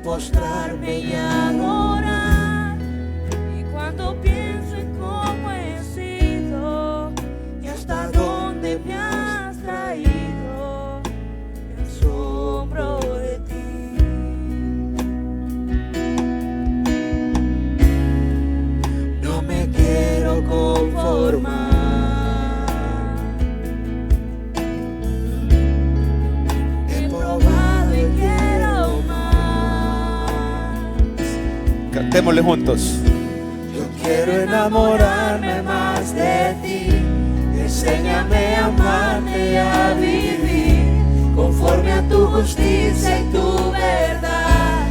postrarme y adorar. Y cuando pienso en cómo he sido y hasta dónde me has traído, me asombro de ti. No me quiero conformar. Cantémosle juntos. Yo quiero enamorarme más de ti. Enséñame a amarte y a vivir conforme a tu justicia y tu verdad.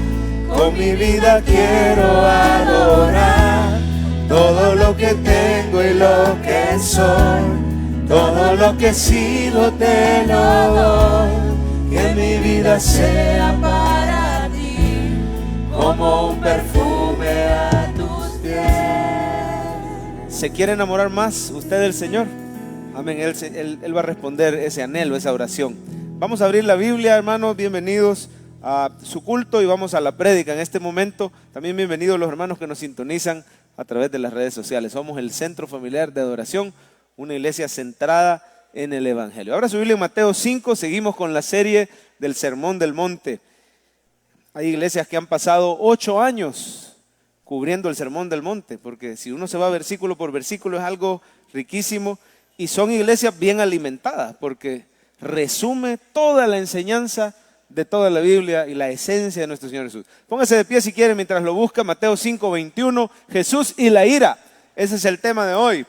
Con mi vida quiero adorar todo lo que tengo y lo que soy. Todo lo que he sido te lo doy. Que mi vida sea para ti como un perfume a tus pies. ¿Se quiere enamorar más usted del Señor? Amén. Él va a responder ese anhelo, esa oración. Vamos a abrir la Biblia, hermanos. Bienvenidos a su culto y vamos a la prédica en este momento. También bienvenidos los hermanos que nos sintonizan a través de las redes sociales. Somos el Centro Familiar de Adoración, una iglesia centrada en el Evangelio. Ahora su Biblia en Mateo 5, seguimos con la serie del Sermón del Monte. Hay iglesias que han pasado 8 años cubriendo el Sermón del Monte, porque si uno se va versículo por versículo es algo riquísimo, y son iglesias bien alimentadas, porque resume toda la enseñanza de toda la Biblia y la esencia de nuestro Señor Jesús. Póngase de pie si quiere mientras lo busca. Mateo 5, 21, Jesús y la ira. Ese es el tema de hoy.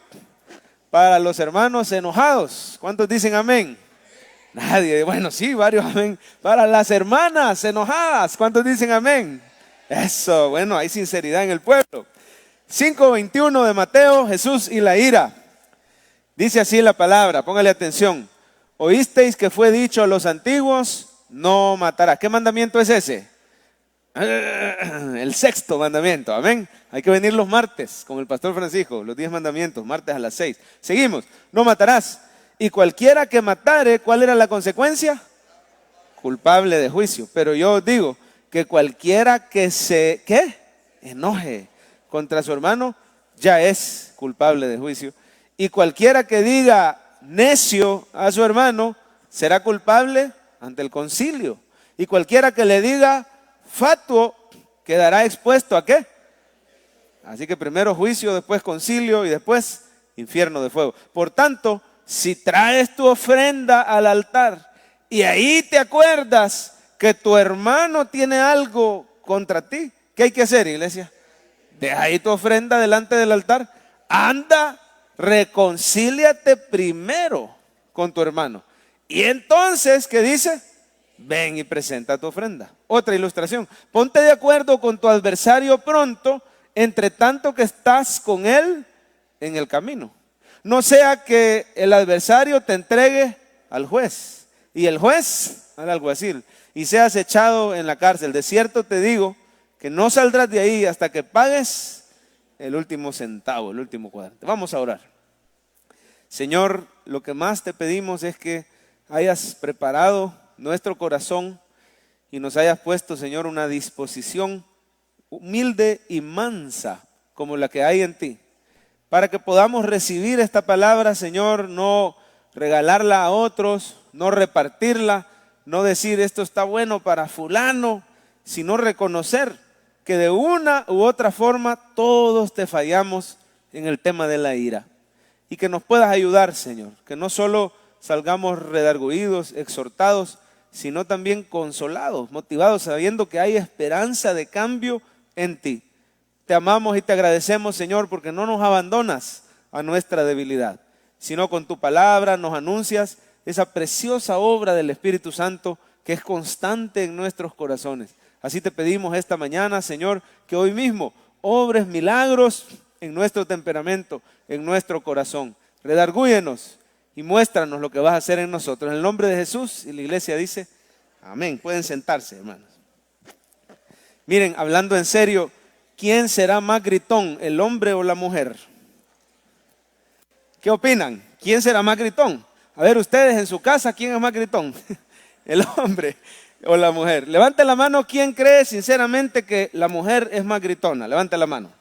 Para los hermanos enojados, ¿cuántos dicen amén? Nadie. Bueno, sí, varios amén. Para las hermanas enojadas, ¿cuántos dicen amén? Eso, bueno, hay sinceridad en el pueblo. 5:21 de Mateo, Jesús y la ira. Dice así la palabra, póngale atención. Oísteis que fue dicho a los antiguos, no matarás. ¿Qué mandamiento es ese? El 6º mandamiento, amén. Hay que venir los martes con el pastor Francisco, los 10 mandamientos, martes a las 6. Seguimos, no matarás. Y cualquiera que matare, ¿cuál era la consecuencia? Culpable de juicio. Pero yo os digo que cualquiera que se enoje contra su hermano, ya es culpable de juicio. Y cualquiera que diga necio a su hermano, será culpable ante el concilio. Y cualquiera que le diga fatuo, quedará expuesto ¿a qué? Así que primero juicio, después concilio y después infierno de fuego. Por tanto, si traes tu ofrenda al altar y ahí te acuerdas que tu hermano tiene algo contra ti, ¿qué hay que hacer, iglesia? Deja ahí tu ofrenda delante del altar. Anda, reconcíliate primero con tu hermano. Y entonces, ¿qué dice? Ven y presenta tu ofrenda. Otra ilustración. Ponte de acuerdo con tu adversario pronto, entre tanto que estás con él en el camino. No sea que el adversario te entregue al juez y el juez al alguacil y seas echado en la cárcel. De cierto te digo que no saldrás de ahí hasta que pagues el último centavo, el último cuadrante. Vamos a orar. Señor, lo que más te pedimos es que hayas preparado nuestro corazón y nos hayas puesto, Señor, una disposición humilde y mansa como la que hay en ti, para que podamos recibir esta palabra, Señor, no regalarla a otros, no repartirla, no decir esto está bueno para fulano, sino reconocer que de una u otra forma todos te fallamos en el tema de la ira. Y que nos puedas ayudar, Señor, que no solo salgamos redarguidos, exhortados, sino también consolados, motivados, sabiendo que hay esperanza de cambio en ti. Te amamos y te agradecemos, Señor, porque no nos abandonas a nuestra debilidad, sino con tu palabra nos anuncias esa preciosa obra del Espíritu Santo que es constante en nuestros corazones. Así te pedimos esta mañana, Señor, que hoy mismo obres milagros en nuestro temperamento, en nuestro corazón. Redargúyenos y muéstranos lo que vas a hacer en nosotros. En el nombre de Jesús, y la iglesia dice, amén. Pueden sentarse, hermanos. Miren, hablando en serio, ¿quién será más gritón, el hombre o la mujer? ¿Qué opinan? ¿Quién será más gritón? A ver, ustedes en su casa, ¿quién es más gritón? el hombre o la mujer. Levante la mano, ¿quién cree sinceramente que la mujer es más gritona? Levante la mano.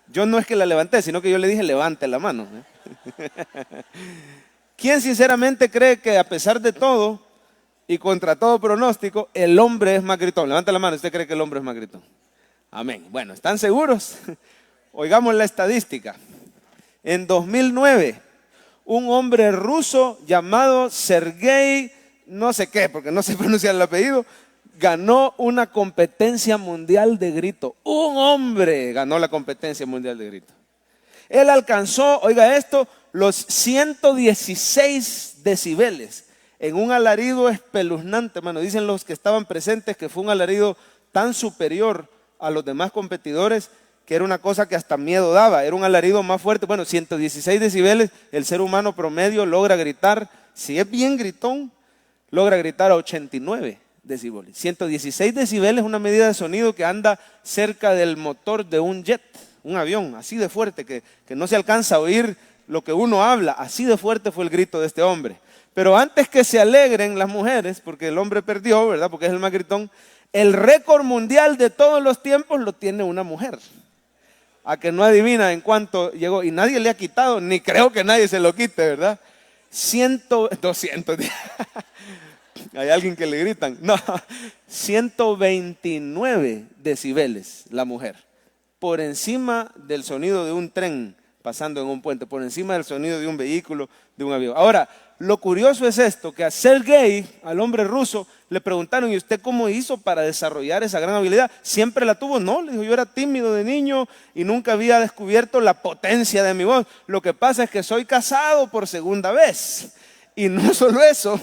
Yo no es que la levanté, sino que yo le dije levante la mano. ¿Quién sinceramente cree que a pesar de todo y contra todo pronóstico, el hombre es más gritón? Levante la mano, ¿usted cree que el hombre es más gritón? Amén. Bueno, ¿están seguros? Oigamos la estadística. En 2009, un hombre ruso llamado Sergei, no sé qué, porque no sé pronunciar el apellido, ganó una competencia mundial de grito. Un hombre ganó la competencia mundial de grito. Él alcanzó, oiga esto, los 116 decibeles en un alarido espeluznante, hermano. Dicen los que estaban presentes que fue un alarido tan superior a los demás competidores que era una cosa que hasta miedo daba. Era un alarido más fuerte. Bueno, 116 decibeles, el ser humano promedio logra gritar, si es bien gritón, logra gritar a 89 decibeles. 116 decibeles es una medida de sonido que anda cerca del motor de un jet, un avión, así de fuerte que no se alcanza a oír lo que uno habla. Así de fuerte fue el grito de este hombre. Pero antes que se alegren las mujeres, porque el hombre perdió, ¿verdad? Porque es el más gritón, el récord mundial de todos los tiempos lo tiene una mujer. A que no adivina en cuánto llegó. Y nadie le ha quitado, ni creo que nadie se lo quite, ¿verdad? 200. Hay alguien que le gritan. No, 129 decibeles la mujer. Por encima del sonido de un tren pasando en un puente, por encima del sonido de un vehículo, de un avión. Ahora, lo curioso es esto, que a Sergei, al hombre ruso, le preguntaron, ¿y usted cómo hizo para desarrollar esa gran habilidad? ¿Siempre la tuvo? No, le dijo, yo era tímido de niño y nunca había descubierto la potencia de mi voz. Lo que pasa es que soy casado por segunda vez. Y no solo eso,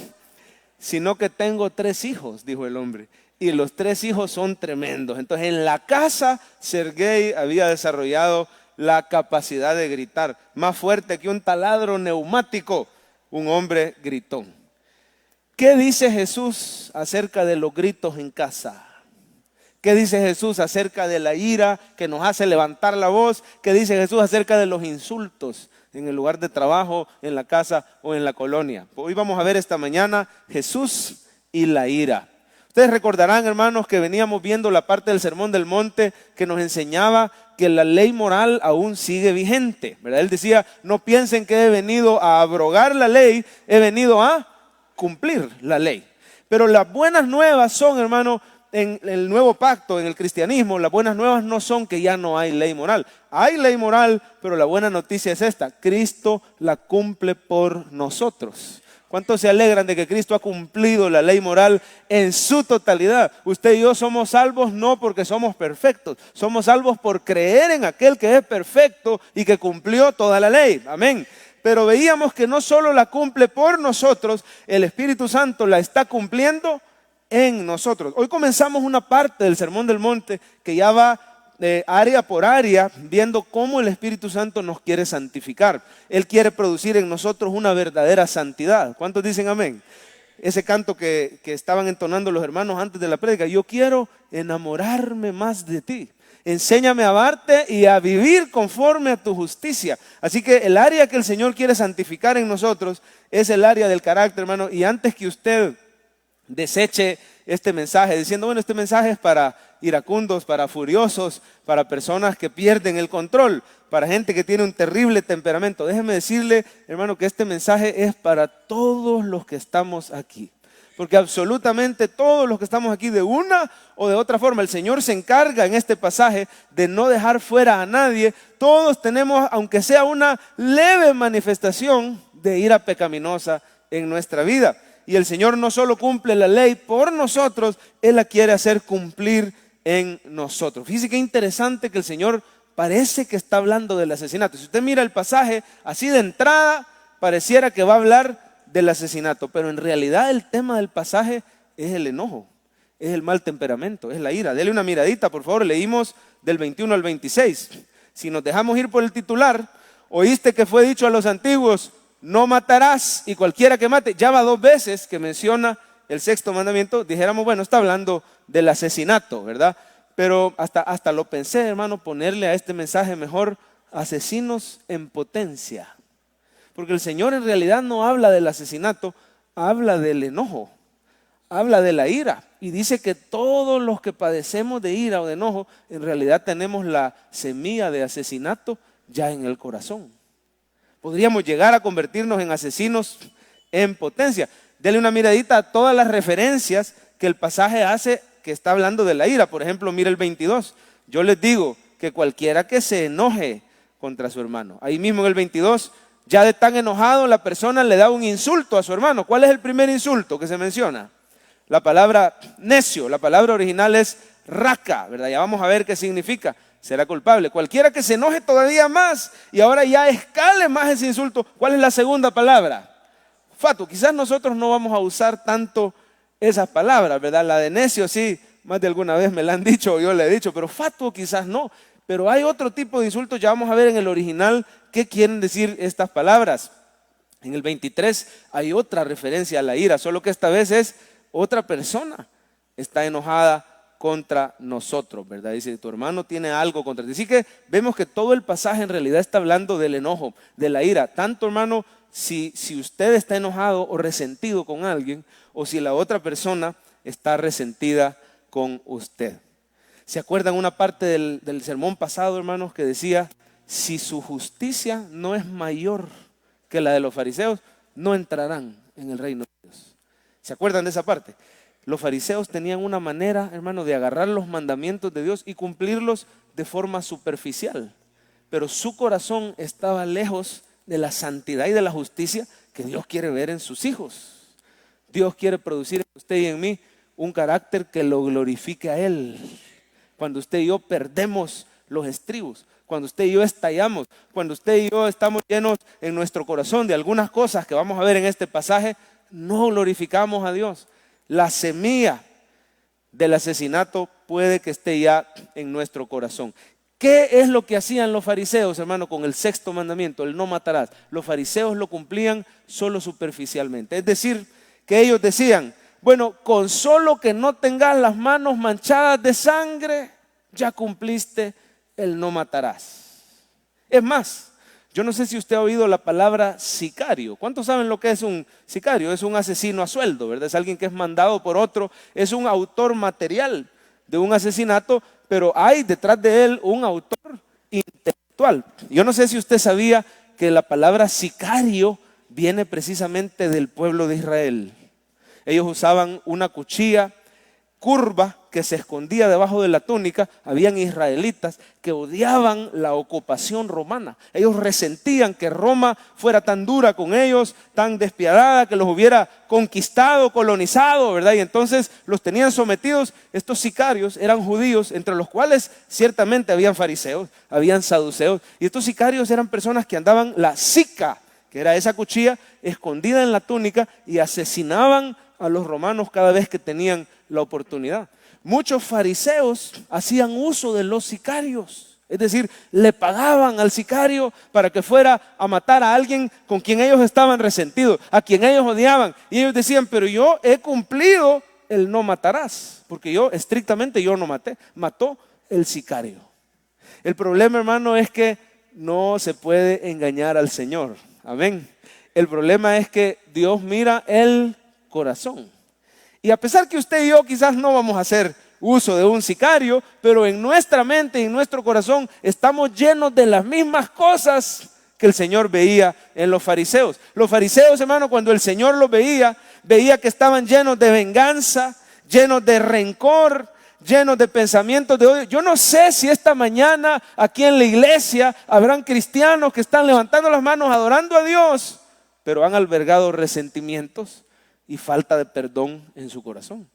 sino que tengo 3 hijos, dijo el hombre. Y los 3 hijos son tremendos. Entonces, en la casa, Sergei había desarrollado la capacidad de gritar, más fuerte que un taladro neumático, un hombre gritón. ¿Qué dice Jesús acerca de los gritos en casa? ¿Qué dice Jesús acerca de la ira que nos hace levantar la voz? ¿Qué dice Jesús acerca de los insultos en el lugar de trabajo, en la casa o en la colonia? Hoy vamos a ver esta mañana Jesús y la ira. Ustedes recordarán, hermanos, que veníamos viendo la parte del Sermón del Monte que nos enseñaba que la ley moral aún sigue vigente, ¿verdad? Él decía, no piensen que he venido a abrogar la ley, he venido a cumplir la ley. Pero las buenas nuevas son, hermano, en el nuevo pacto, en el cristianismo, las buenas nuevas no son que ya no hay ley moral. Hay ley moral, pero la buena noticia es esta: Cristo la cumple por nosotros. ¿Cuántos se alegran de que Cristo ha cumplido la ley moral en su totalidad? Usted y yo somos salvos no porque somos perfectos, somos salvos por creer en aquel que es perfecto y que cumplió toda la ley. Amén. Pero veíamos que no solo la cumple por nosotros, el Espíritu Santo la está cumpliendo en nosotros. Hoy comenzamos una parte del Sermón del Monte que ya va área por área, viendo cómo el Espíritu Santo nos quiere santificar. Él quiere producir en nosotros una verdadera santidad. ¿Cuántos dicen amén? Ese canto que estaban entonando los hermanos antes de la prédica: yo quiero enamorarme más de ti. Enséñame a amarte y a vivir conforme a tu justicia. Así que el área que el Señor quiere santificar en nosotros es el área del carácter, hermano. Y antes que usted deseche este mensaje diciendo, bueno, este mensaje es para iracundos, para furiosos, para personas que pierden el control, para gente que tiene un terrible temperamento, déjeme decirle, hermano, que este mensaje es para todos los que estamos aquí. Porque absolutamente todos los que estamos aquí, de una o de otra forma, el Señor se encarga en este pasaje de no dejar fuera a nadie. Todos tenemos, aunque sea una leve manifestación de ira pecaminosa en nuestra vida. Y el Señor no solo cumple la ley por nosotros, Él la quiere hacer cumplir en nosotros. Fíjese qué interesante que el Señor parece que está hablando del asesinato. Si usted mira el pasaje así de entrada, pareciera que va a hablar del asesinato, pero en realidad el tema del pasaje es el enojo, es el mal temperamento, es la ira. Dele una miradita, por favor. Leímos del 21 al 26. Si nos dejamos ir por el titular, oíste que fue dicho a los antiguos, no matarás, y cualquiera que mate. Ya va 2 veces que menciona el 6º mandamiento. Dijéramos, bueno, está hablando del asesinato, ¿verdad? Pero hasta lo pensé, hermano, ponerle a este mensaje mejor asesinos en potencia. Porque el Señor en realidad no habla del asesinato, habla del enojo, habla de la ira. Y dice que todos los que padecemos de ira o de enojo, en realidad tenemos la semilla de asesinato ya en el corazón. Podríamos llegar a convertirnos en asesinos en potencia. Dele una miradita a todas las referencias que el pasaje hace que está hablando de la ira. Por ejemplo, mire el 22. Yo les digo que cualquiera que se enoje contra su hermano. Ahí mismo en el 22, ya de tan enojado la persona le da un insulto a su hermano. ¿Cuál es el primer insulto que se menciona? La palabra necio. La palabra original es raca, ¿verdad? Ya vamos a ver qué significa. Será culpable. Cualquiera que se enoje todavía más y ahora ya escale más ese insulto. ¿Cuál es la segunda palabra? Fatuo. Quizás nosotros no vamos a usar tanto esas palabras, ¿verdad? La de necio sí, más de alguna vez me la han dicho o yo le he dicho, pero fatuo quizás no. Pero hay otro tipo de insultos, ya vamos a ver en el original qué quieren decir estas palabras. En el 23 hay otra referencia a la ira, solo que esta vez es otra persona está enojada contra nosotros, ¿verdad? Dice, tu hermano tiene algo contra ti. Así que vemos que todo el pasaje en realidad está hablando del enojo, de la ira. Tanto, hermano, si usted está enojado o resentido con alguien, o si la otra persona está resentida con usted. ¿Se acuerdan una parte del sermón pasado, hermanos, que decía, si su justicia no es mayor que la de los fariseos, no entrarán en el reino de Dios? ¿Se acuerdan de esa parte? Los fariseos tenían una manera, hermano, de agarrar los mandamientos de Dios y cumplirlos de forma superficial. Pero su corazón estaba lejos de la santidad y de la justicia que Dios quiere ver en sus hijos. Dios quiere producir en usted y en mí un carácter que lo glorifique a Él. Cuando usted y yo perdemos los estribos, cuando usted y yo estallamos, cuando usted y yo estamos llenos en nuestro corazón de algunas cosas que vamos a ver en este pasaje, no glorificamos a Dios. La semilla del asesinato puede que esté ya en nuestro corazón. ¿Qué es lo que hacían los fariseos, hermano, con el sexto mandamiento, el no matarás? Los fariseos lo cumplían solo superficialmente. Es decir, que ellos decían, bueno, con solo que no tengas las manos manchadas de sangre, ya cumpliste el no matarás. Es más, yo no sé si usted ha oído la palabra sicario. ¿Cuántos saben lo que es un sicario? Es un asesino a sueldo, ¿verdad? Es alguien que es mandado por otro, es un autor material de un asesinato, pero hay detrás de él un autor intelectual. Yo no sé si usted sabía que la palabra sicario viene precisamente del pueblo de Israel. Ellos usaban una cuchilla curva que se escondía debajo de la túnica. Habían israelitas que odiaban la ocupación romana. Ellos resentían que Roma fuera tan dura con ellos, tan despiadada, que los hubiera conquistado, colonizado, ¿verdad? Y entonces los tenían sometidos. Estos sicarios eran judíos, entre los cuales ciertamente habían fariseos, habían saduceos. Y estos sicarios eran personas que andaban la sica, que era esa cuchilla escondida en la túnica, y asesinaban a los romanos cada vez que tenían la oportunidad. Muchos fariseos hacían uso de los sicarios, es decir, le pagaban al sicario para que fuera a matar a alguien con quien ellos estaban resentidos, a quien ellos odiaban. Y ellos decían, pero yo he cumplido el no matarás, porque yo estrictamente yo no maté, mató el sicario. El problema, hermano, es que no se puede engañar al Señor. Amén. El problema es que Dios mira el corazón. Y a pesar que usted y yo quizás no vamos a hacer uso de un sicario, pero en nuestra mente y en nuestro corazón estamos llenos de las mismas cosas que el Señor veía en los fariseos. Los fariseos, hermano, cuando el Señor los veía que estaban llenos de venganza, llenos de rencor, llenos de pensamientos de odio. Yo no sé si esta mañana aquí en la iglesia habrán cristianos que están levantando las manos adorando a Dios, pero han albergado resentimientos y falta de perdón en su corazón.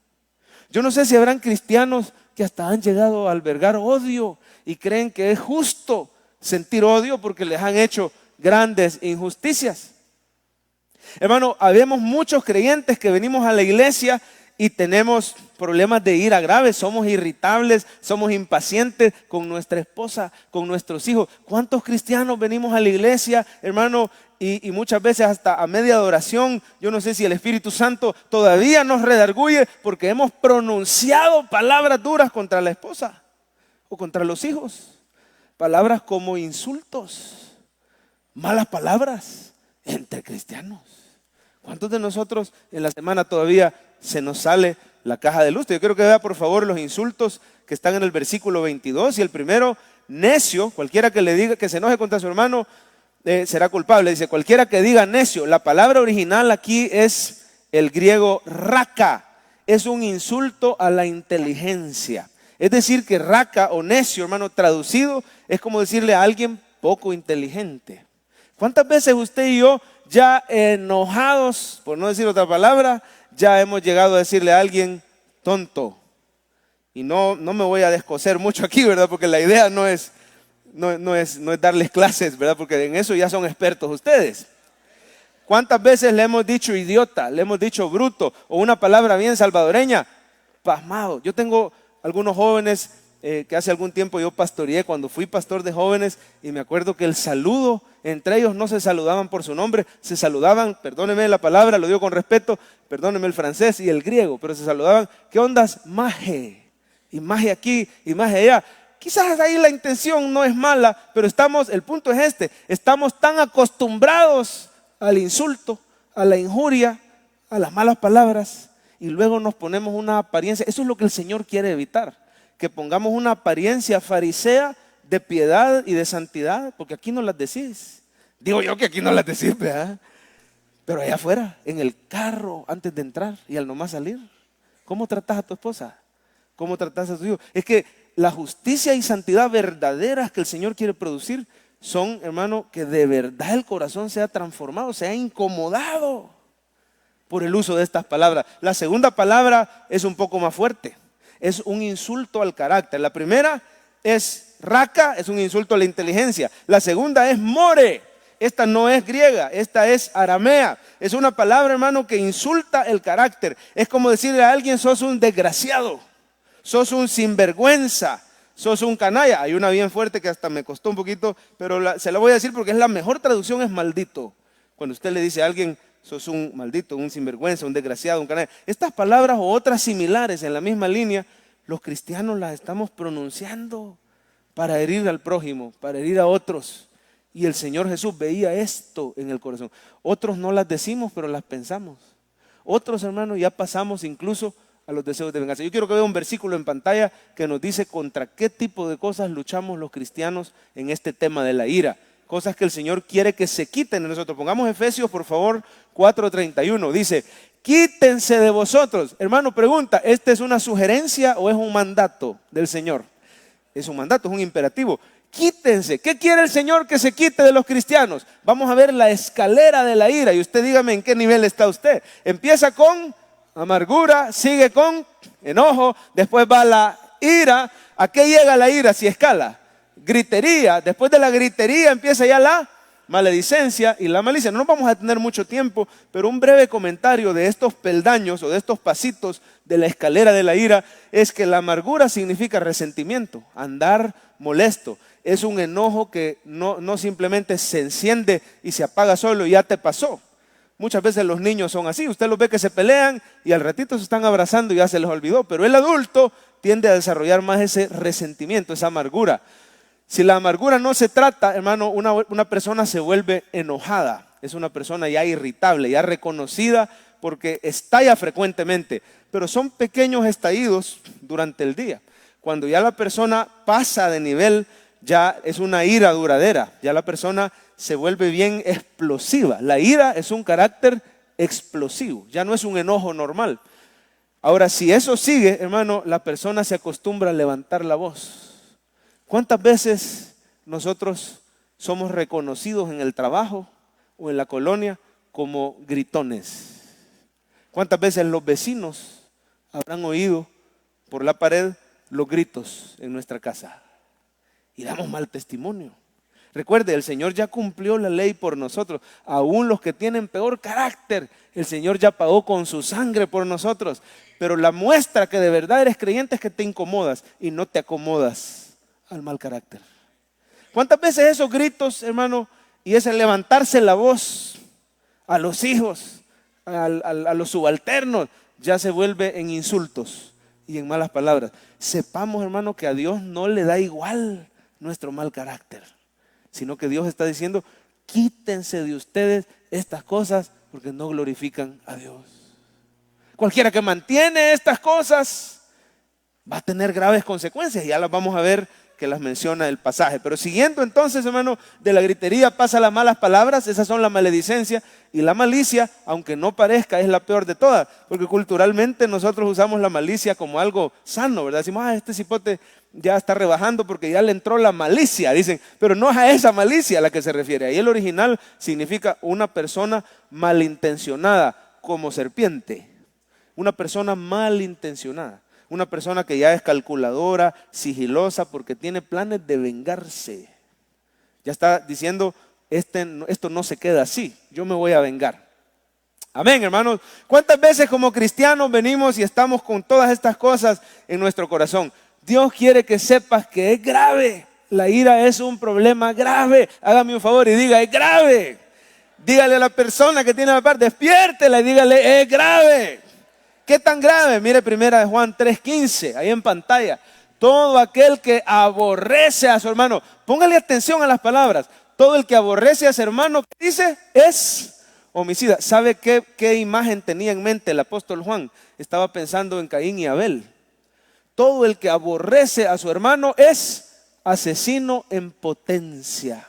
Yo no sé si habrán cristianos que hasta han llegado a albergar odio y creen que es justo sentir odio porque les han hecho grandes injusticias. Hermano, habemos muchos creyentes que venimos a la iglesia y tenemos problemas de ira graves, somos irritables, somos impacientes con nuestra esposa, con nuestros hijos. ¿Cuántos cristianos venimos a la iglesia, hermano? Y muchas veces hasta a media adoración, yo no sé si el Espíritu Santo todavía nos redarguye porque hemos pronunciado palabras duras contra la esposa o contra los hijos. Palabras como insultos, malas palabras entre cristianos. ¿Cuántos de nosotros en la semana todavía se nos sale la caja de luz? Yo quiero que vea por favor los insultos que están en el versículo 22. Y el primero, necio, cualquiera que le diga que se enoje contra su hermano será culpable. Dice, cualquiera que diga necio. La palabra original aquí es el griego raka. Es un insulto a la inteligencia. Es decir que raka o necio, hermano, traducido, es como decirle a alguien poco inteligente. ¿Cuántas veces usted y yo ya enojados, por no decir otra palabra, ya hemos llegado a decirle a alguien tonto? Y no me voy a descoser mucho aquí, ¿verdad? Porque la idea no es darles clases, ¿verdad? Porque en eso ya son expertos ustedes. ¿Cuántas veces le hemos dicho idiota, le hemos dicho bruto, o una palabra bien salvadoreña? Pasmado. Yo tengo algunos jóvenes que hace algún tiempo yo pastoreé cuando fui pastor de jóvenes, y me acuerdo que el saludo, entre ellos no se saludaban por su nombre, se saludaban, perdóneme la palabra, lo digo con respeto, perdóneme el francés y el griego, pero se saludaban, ¿qué ondas? Maje. Y maje aquí, y maje allá. Quizás ahí la intención no es mala, pero el punto es estamos tan acostumbrados al insulto, a la injuria, a las malas palabras, y luego nos ponemos una apariencia. Eso es lo que el Señor quiere evitar, que pongamos una apariencia farisea de piedad y de santidad, porque aquí no las decís. Digo yo que aquí no las decís, ¿verdad? Pero allá afuera, en el carro, antes de entrar y al nomás salir, ¿cómo tratás a tu esposa? ¿Cómo tratás a tu hijo? Es que la justicia y santidad verdaderas que el Señor quiere producir son, hermano, que de verdad el corazón sea transformado, sea incomodado por el uso de estas palabras. La segunda palabra es un poco más fuerte. Es un insulto al carácter. La primera es raka, es un insulto a la inteligencia. La segunda es more. Esta no es griega, esta es aramea. Es una palabra, hermano, que insulta el carácter. Es como decirle a alguien, sos un desgraciado, sos un sinvergüenza, sos un canalla. Hay una bien fuerte que hasta me costó un poquito, pero se la voy a decir porque es la mejor traducción, es maldito. Cuando usted le dice a alguien, sos un maldito, un sinvergüenza, un desgraciado, un canalla. Estas palabras o otras similares en la misma línea, los cristianos las estamos pronunciando para herir al prójimo, para herir a otros. Y el Señor Jesús veía esto en el corazón. Otros no las decimos, pero las pensamos. Otros, hermanos, ya pasamos incluso a los deseos de venganza. Yo quiero que vea un versículo en pantalla que nos dice contra qué tipo de cosas luchamos los cristianos en este tema de la ira. Cosas que el Señor quiere que se quiten de nosotros. Pongamos Efesios, por favor, 4:31. Dice, quítense de vosotros. Hermano, pregunta, ¿esta es una sugerencia o es un mandato del Señor? Es un mandato, es un imperativo. Quítense. ¿Qué quiere el Señor que se quite de los cristianos? Vamos a ver la escalera de la ira y usted dígame en qué nivel está usted. Empieza con amargura, sigue con enojo, después va la ira. ¿A qué llega la ira si escala? Gritería. Después de la gritería empieza ya la maledicencia y la malicia. No nos vamos a tener mucho tiempo, pero un breve comentario de estos peldaños o de estos pasitos de la escalera de la ira es que la amargura significa resentimiento, andar molesto. Es un enojo que no simplemente se enciende y se apaga solo y ya te pasó. Muchas veces los niños son así, usted los ve que se pelean y al ratito se están abrazando y ya se les olvidó, pero el adulto tiende a desarrollar más ese resentimiento, esa amargura. Si la amargura no se trata, hermano, una persona se vuelve enojada, es una persona ya irritable, ya reconocida porque estalla frecuentemente, pero son pequeños estallidos durante el día. Cuando ya la persona pasa de nivel, ya es una ira duradera, ya la persona se vuelve bien explosiva. La ira es un carácter explosivo, ya no es un enojo normal. Ahora, si eso sigue, hermano, la persona se acostumbra a levantar la voz. ¿Cuántas veces nosotros somos reconocidos en el trabajo o en la colonia como gritones? ¿Cuántas veces los vecinos habrán oído por la pared los gritos en nuestra casa? Y damos mal testimonio. Recuerde, el Señor ya cumplió la ley por nosotros. Aún los que tienen peor carácter, el Señor ya pagó con su sangre por nosotros. Pero la muestra que de verdad eres creyente es que te incomodas y no te acomodas al mal carácter. ¿Cuántas veces esos gritos, hermano, y ese levantarse la voz a los hijos, a los subalternos, ya se vuelve en insultos y en malas palabras? Sepamos, hermano, que a Dios no le da igual nuestro mal carácter, sino que Dios está diciendo, quítense de ustedes estas cosas porque no glorifican a Dios. Cualquiera que mantiene estas cosas va a tener graves consecuencias. Ya las vamos a ver, que las menciona el pasaje. Pero siguiendo entonces, hermano, de la gritería pasa a las malas palabras. Esas son la maledicencia y la malicia, aunque no parezca, es la peor de todas, porque culturalmente nosotros usamos la malicia como algo sano, ¿verdad? Decimos, este cipote ya está rebajando porque ya le entró la malicia, dicen, pero no es a esa malicia a la que se refiere. Ahí el original significa una persona malintencionada, como serpiente. Una persona malintencionada. Una persona que ya es calculadora, sigilosa, porque tiene planes de vengarse. Ya está diciendo, esto no se queda así, yo me voy a vengar. Amén, hermanos. ¿Cuántas veces como cristianos venimos y estamos con todas estas cosas en nuestro corazón? Dios quiere que sepas que es grave. La ira es un problema grave. Hágame un favor y diga, es grave. Dígale a la persona que tiene la par, despiértela y dígale, es grave. ¿Qué tan grave? Mire 1 Juan 3:15, ahí en pantalla. Todo aquel que aborrece a su hermano, póngale atención a las palabras. Todo el que aborrece a su hermano, ¿qué dice? Es homicida. ¿Sabe qué imagen tenía en mente el apóstol Juan? Estaba pensando en Caín y Abel. Todo el que aborrece a su hermano es asesino en potencia.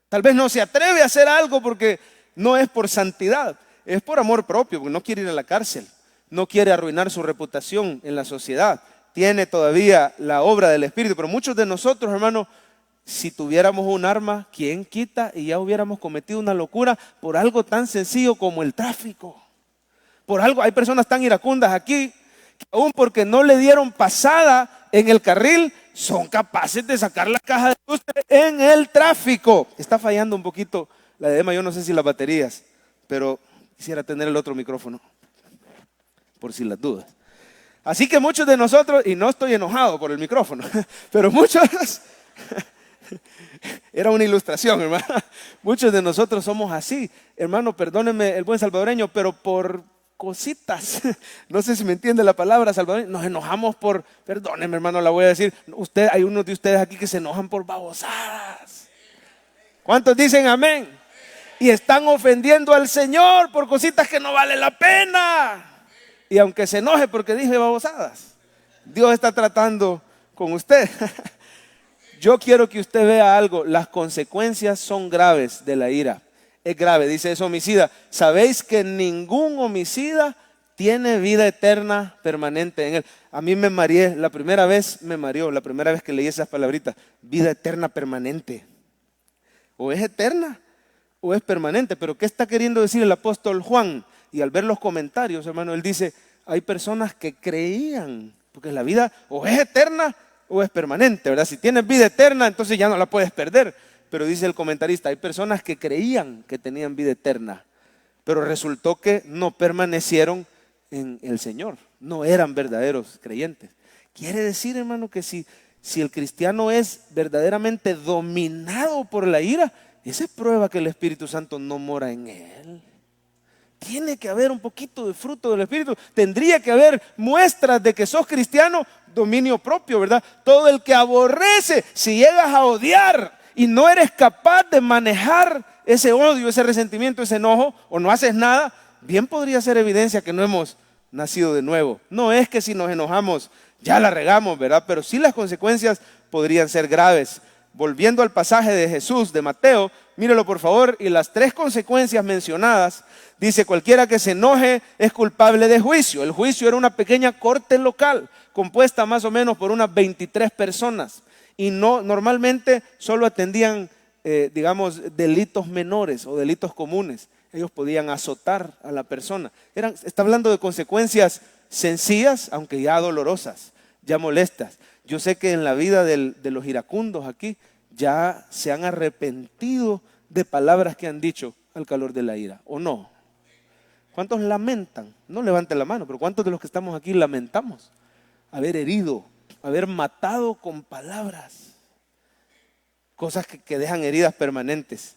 Tal vez no se atreve a hacer algo porque no es por santidad. Es por amor propio, porque no quiere ir a la cárcel, no quiere arruinar su reputación en la sociedad, tiene todavía la obra del Espíritu. Pero muchos de nosotros, hermanos, si tuviéramos un arma, ¿quién quita? Y ya hubiéramos cometido una locura por algo tan sencillo como el tráfico. Por algo, hay personas tan iracundas aquí, que aún porque no le dieron pasada en el carril, son capaces de sacar la caja de luces en el tráfico. Está fallando un poquito la edema, yo no sé si las baterías, pero quisiera tener el otro micrófono, por si las dudas. Así que muchos de nosotros, y no estoy enojado por el micrófono, pero muchos, era una ilustración, hermano. Muchos de nosotros somos así, hermano, perdóneme el buen salvadoreño, pero por cositas, no sé si me entiende la palabra salvadoreño, nos enojamos por, perdóneme hermano, la voy a decir, hay unos de ustedes aquí que se enojan por babosadas. ¿Cuántos dicen amén? Y están ofendiendo al Señor por cositas que no vale la pena. Y aunque se enoje porque dije babosadas, Dios está tratando con usted. Yo quiero que usted vea algo. Las consecuencias son graves de la ira. Es grave, dice, es homicida. ¿Sabéis que ningún homicida tiene vida eterna permanente en él? A mí me mareé, la primera vez que leí esas palabritas. Vida eterna permanente. ¿O es eterna o es permanente? Pero ¿qué está queriendo decir el apóstol Juan? Y al ver los comentarios, hermano, él dice, hay personas que creían, porque la vida o es eterna o es permanente, ¿verdad? Si tienes vida eterna, entonces ya no la puedes perder. Pero dice el comentarista, hay personas que creían que tenían vida eterna, pero resultó que no permanecieron en el Señor, no eran verdaderos creyentes. Quiere decir, hermano, que si el cristiano es verdaderamente dominado por la ira, esa es prueba que el Espíritu Santo no mora en él. Tiene que haber un poquito de fruto del Espíritu. Tendría que haber muestras de que sos cristiano, dominio propio, ¿verdad? Todo el que aborrece, si llegas a odiar y no eres capaz de manejar ese odio, ese resentimiento, ese enojo, o no haces nada, bien podría ser evidencia que no hemos nacido de nuevo. No es que si nos enojamos ya la regamos, ¿verdad? Pero sí las consecuencias podrían ser graves. Volviendo al pasaje de Jesús de Mateo, mírelo por favor, y las 3 consecuencias mencionadas, dice, cualquiera que se enoje es culpable de juicio. El juicio era una pequeña corte local, compuesta más o menos por unas 23 personas, y normalmente solo atendían, delitos menores o delitos comunes. Ellos podían azotar a la persona. Está hablando de consecuencias sencillas, aunque ya dolorosas, ya molestas. Yo sé que en la vida de los iracundos aquí ya se han arrepentido de palabras que han dicho al calor de la ira, ¿o no? ¿Cuántos lamentan? No levanten la mano, pero ¿cuántos de los que estamos aquí lamentamos haber herido, haber matado con palabras? Cosas que dejan heridas permanentes.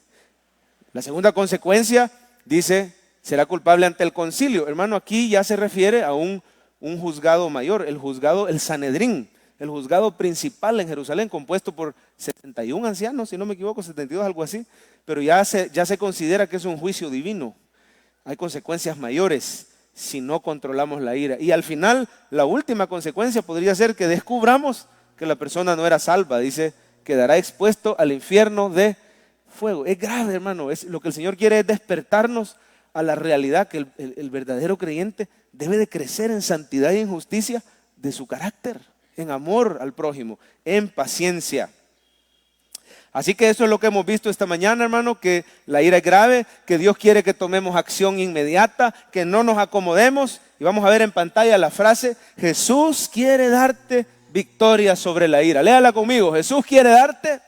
La segunda consecuencia, dice, será culpable ante el concilio. Hermano, aquí ya se refiere a un juzgado mayor, el Sanedrín. El juzgado principal en Jerusalén, compuesto por 71 ancianos, si no me equivoco, 72, algo así, pero ya se considera que es un juicio divino. hay consecuencias mayores si no controlamos la ira. Y al final, la última consecuencia podría ser que descubramos que la persona no era salva. Dice, quedará expuesto al infierno de fuego. Es grave, hermano. Lo que el Señor quiere es despertarnos a la realidad que el verdadero creyente debe de crecer en santidad y en justicia de su carácter, en amor al prójimo, en paciencia. Así que eso es lo que hemos visto esta mañana, hermano, que la ira es grave, que Dios quiere que tomemos acción inmediata, que no nos acomodemos. Y vamos a ver en pantalla la frase, Jesús quiere darte victoria sobre la ira. Léala conmigo, Jesús quiere darte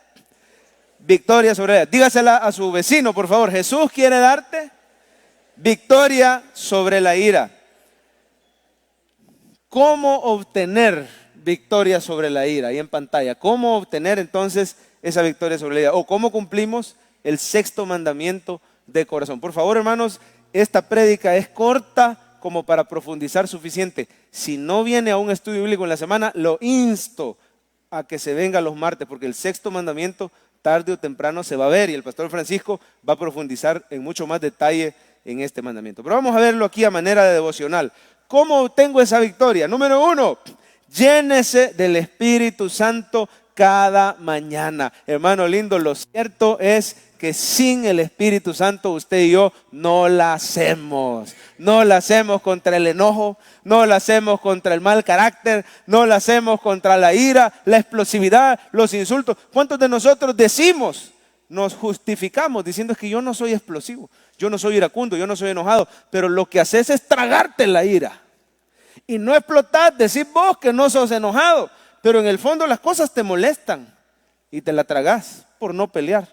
victoria sobre la ira. Dígasela a su vecino, por favor, Jesús quiere darte victoria sobre la ira. ¿Cómo obtener victoria sobre la ira? Ahí en pantalla. ¿Cómo obtener entonces esa victoria sobre la ira? ¿O cómo cumplimos el 6º mandamiento de corazón? Por favor, hermanos, esta prédica es corta como para profundizar suficiente. Si no viene a un estudio bíblico en la semana, lo insto a que se venga los martes, porque el 6º mandamiento tarde o temprano se va a ver y el pastor Francisco va a profundizar en mucho más detalle en este mandamiento. Pero vamos a verlo aquí a manera de devocional. ¿Cómo obtengo esa victoria? Número 1, llénese del Espíritu Santo cada mañana. Hermano lindo, lo cierto es que sin el Espíritu Santo usted y yo no la hacemos. No la hacemos contra el enojo, no la hacemos contra el mal carácter, no la hacemos contra la ira, la explosividad, los insultos. ¿Cuántos de nosotros decimos, nos justificamos diciendo que yo no soy explosivo, yo no soy iracundo, yo no soy enojado, pero lo que haces es tragarte la ira y no explotar, decir vos que no sos enojado, pero en el fondo las cosas te molestan y te la tragás por no pelear,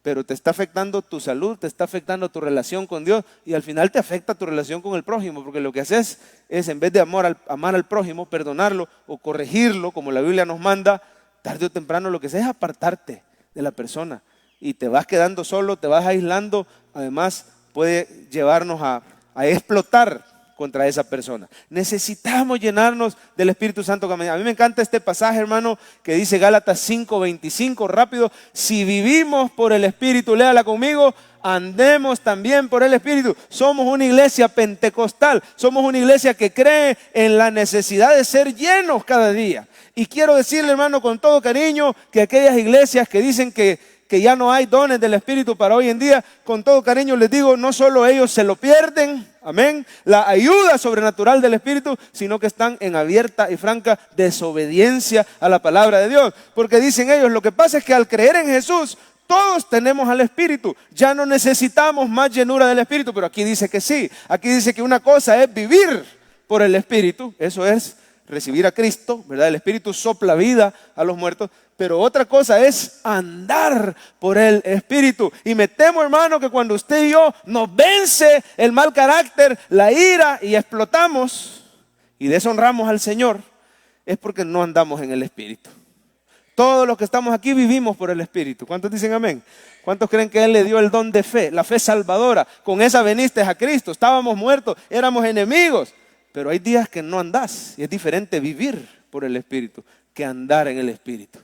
pero te está afectando tu salud, te está afectando tu relación con Dios y al final te afecta tu relación con el prójimo, porque lo que haces es, en vez de amar al prójimo, perdonarlo o corregirlo como la Biblia nos manda, tarde o temprano lo que haces es apartarte de la persona y te vas quedando solo, te vas aislando. Además puede llevarnos a explotar contra esa persona. Necesitamos llenarnos del Espíritu Santo. A mí me encanta este pasaje, hermano, que dice Gálatas 5:25, rápido. Si vivimos por el Espíritu, léala conmigo, andemos también por el Espíritu. Somos una iglesia pentecostal, somos una iglesia que cree en la necesidad de ser llenos cada día. Y quiero decirle, hermano, con todo cariño, que aquellas iglesias que dicen que ya no hay dones del Espíritu para hoy en día, con todo cariño les digo, no solo ellos se lo pierden, amén, la ayuda sobrenatural del Espíritu, sino que están en abierta y franca desobediencia a la palabra de Dios. Porque dicen ellos, lo que pasa es que al creer en Jesús, todos tenemos al Espíritu, ya no necesitamos más llenura del Espíritu, pero aquí dice que sí, aquí dice que una cosa es vivir por el Espíritu, eso es recibir a Cristo, ¿verdad? El Espíritu sopla vida a los muertos, pero otra cosa es andar por el Espíritu. Y me temo, hermano, que cuando usted y yo nos vence el mal carácter, la ira y explotamos y deshonramos al Señor, es porque no andamos en el Espíritu. Todos los que estamos aquí vivimos por el Espíritu. ¿Cuántos dicen amén? ¿Cuántos creen que Él le dio el don de fe, la fe salvadora? Con esa veniste a Cristo, estábamos muertos, éramos enemigos. Pero hay días que no andás y es diferente vivir por el Espíritu que andar en el Espíritu.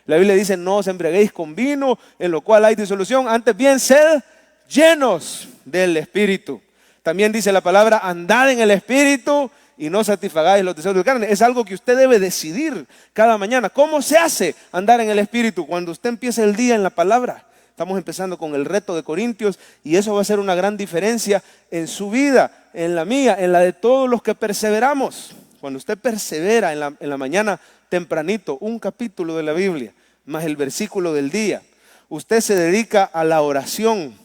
La Biblia dice, no os embriaguéis con vino, en lo cual hay disolución, antes bien sed llenos del Espíritu. También dice la palabra, andad en el Espíritu y no satisfagáis los deseos de la carne. Es algo que usted debe decidir cada mañana. ¿Cómo se hace andar en el Espíritu? Cuando usted empieza el día en la palabra. Estamos empezando con el reto de Corintios y eso va a ser una gran diferencia en su vida, en la mía, en la de todos los que perseveramos. Cuando usted persevera en la mañana tempranito, un capítulo de la Biblia, más el versículo del día, usted se dedica a la oración,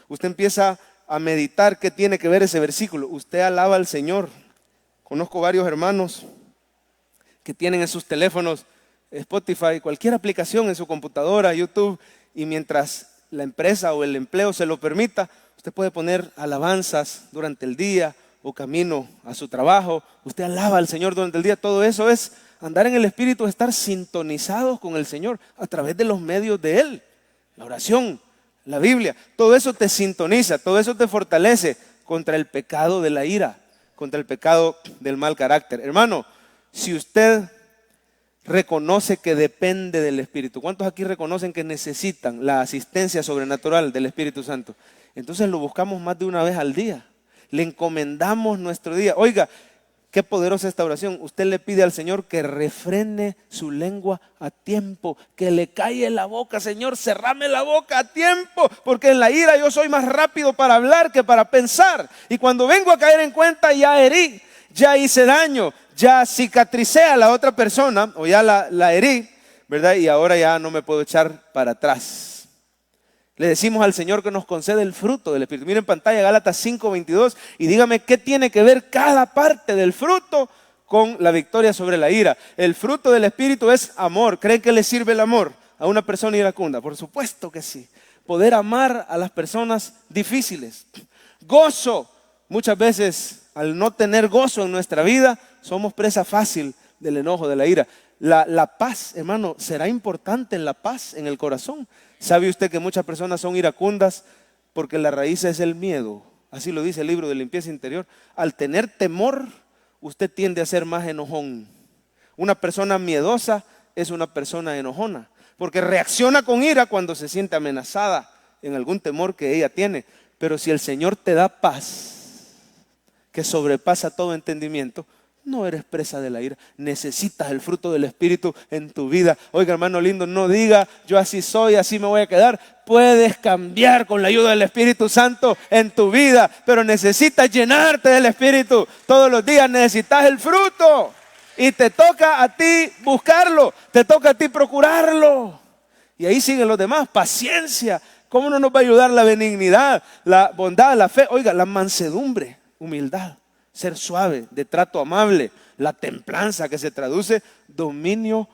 usted empieza a meditar qué tiene que ver ese versículo, usted alaba al Señor. Conozco varios hermanos que tienen en sus teléfonos Spotify, cualquier aplicación en su computadora, YouTube, y mientras la empresa o el empleo se lo permita, usted puede poner alabanzas durante el día o camino a su trabajo. Usted alaba al Señor durante el día. Todo eso es andar en el Espíritu, estar sintonizados con el Señor a través de los medios de Él. La oración, la Biblia, todo eso te sintoniza, todo eso te fortalece contra el pecado de la ira, contra el pecado del mal carácter. Hermano, si usted reconoce que depende del Espíritu, ¿cuántos aquí reconocen que necesitan la asistencia sobrenatural del Espíritu Santo? Entonces lo buscamos más de una vez al día. Le encomendamos nuestro día. Oiga, qué poderosa esta oración. Usted le pide al Señor que refrene su lengua a tiempo, que le calle la boca. Señor, cerrame la boca a tiempo, porque en la ira yo soy más rápido para hablar que para pensar. Y cuando vengo a caer en cuenta, ya herí, ya hice daño, ya cicatricé a la otra persona, o ya la herí, ¿verdad? Y ahora ya no me puedo echar para atrás. Le decimos al Señor que nos concede el fruto del Espíritu. Miren en pantalla Gálatas 5:22 y dígame qué tiene que ver cada parte del fruto con la victoria sobre la ira. El fruto del Espíritu es amor. ¿Creen que le sirve el amor a una persona iracunda? Por supuesto que sí. Poder amar a las personas difíciles. Gozo. Muchas veces al no tener gozo en nuestra vida somos presa fácil del enojo, de la ira. La paz, hermano, será importante en la paz en el corazón. ¿Sabe usted que muchas personas son iracundas porque la raíz es el miedo? Así lo dice el libro de limpieza interior. Al tener temor, usted tiende a ser más enojón. Una persona miedosa es una persona enojona, porque reacciona con ira cuando se siente amenazada en algún temor que ella tiene. Pero si el Señor te da paz, que sobrepasa todo entendimiento, no eres presa de la ira. Necesitas el fruto del Espíritu en tu vida. Oiga, hermano lindo, no diga yo así soy, así me voy a quedar. Puedes cambiar con la ayuda del Espíritu Santo en tu vida, pero necesitas llenarte del Espíritu. Todos los días necesitas el fruto y te toca a ti buscarlo, te toca a ti procurarlo. Y ahí siguen los demás. Paciencia. ¿Cómo no nos va a ayudar la benignidad, la bondad, la fe? Oiga, la mansedumbre, humildad. Ser suave, de trato amable, la templanza que se traduce dominio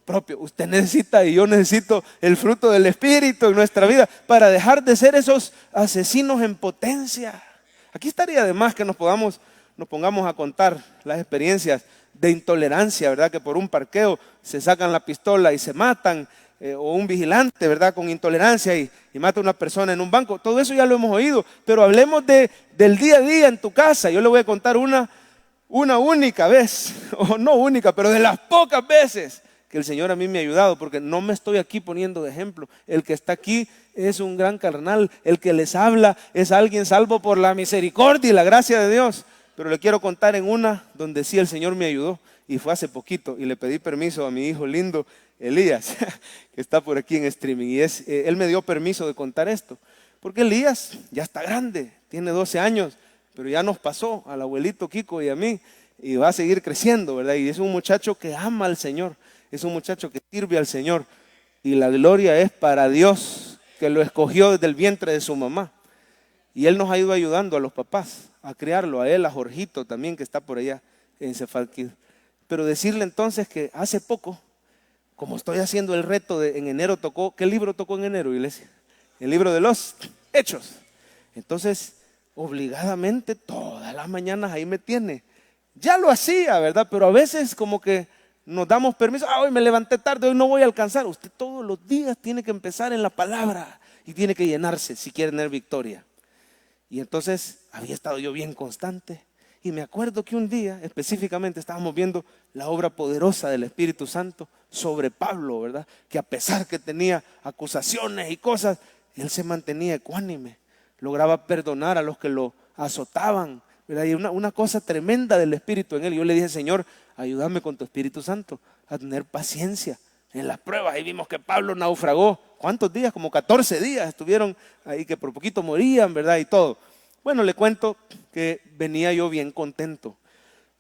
propio. Usted necesita y yo necesito el fruto del Espíritu en nuestra vida para dejar de ser esos asesinos en potencia. Aquí estaría de más que nos pongamos a contar las experiencias de intolerancia, ¿verdad? Que por un parqueo se sacan la pistola y se matan. O un vigilante, ¿verdad? Con intolerancia y mata a una persona en un banco. Todo eso ya lo hemos oído, pero hablemos del día a día en tu casa. Yo le voy a contar una única vez, o no única, pero de las pocas veces que el Señor a mí me ha ayudado, porque no me estoy aquí poniendo de ejemplo. El que está aquí es un gran carnal, el que les habla es alguien salvo por la misericordia y la gracia de Dios. Pero le quiero contar en una donde sí el Señor me ayudó, y fue hace poquito, y le pedí permiso a mi hijo lindo, Elías, que está por aquí en streaming, y él me dio permiso de contar esto, porque Elías ya está grande, tiene 12 años, pero ya nos pasó al abuelito Kiko y a mí, y va a seguir creciendo, ¿verdad? Y es un muchacho que ama al Señor, es un muchacho que sirve al Señor, y la gloria es para Dios, que lo escogió desde el vientre de su mamá, y él nos ha ido ayudando a los papás a criarlo, a él, a Jorgito también, que está por allá en Cefalquid. Pero decirle entonces que hace poco, como estoy haciendo el reto en enero tocó, ¿qué libro tocó en enero, iglesia? El libro de los Hechos. Entonces, obligadamente, todas las mañanas ahí me tiene. Ya lo hacía, ¿verdad? Pero a veces como que nos damos permiso. Hoy me levanté tarde, hoy no voy a alcanzar. Usted todos los días tiene que empezar en la palabra y tiene que llenarse si quiere tener victoria. Y entonces había estado yo bien constante. Y me acuerdo que un día específicamente estábamos viendo la obra poderosa del Espíritu Santo sobre Pablo, ¿verdad? Que a pesar que tenía acusaciones y cosas, él se mantenía ecuánime, lograba perdonar a los que lo azotaban, ¿verdad? Y una cosa tremenda del Espíritu en él. Yo le dije, Señor, ayúdame con tu Espíritu Santo a tener paciencia en las pruebas. Ahí vimos que Pablo naufragó. ¿Cuántos días? Como 14 días estuvieron ahí, que por poquito morían, ¿verdad? Y todo. Bueno, le cuento que venía yo bien contento,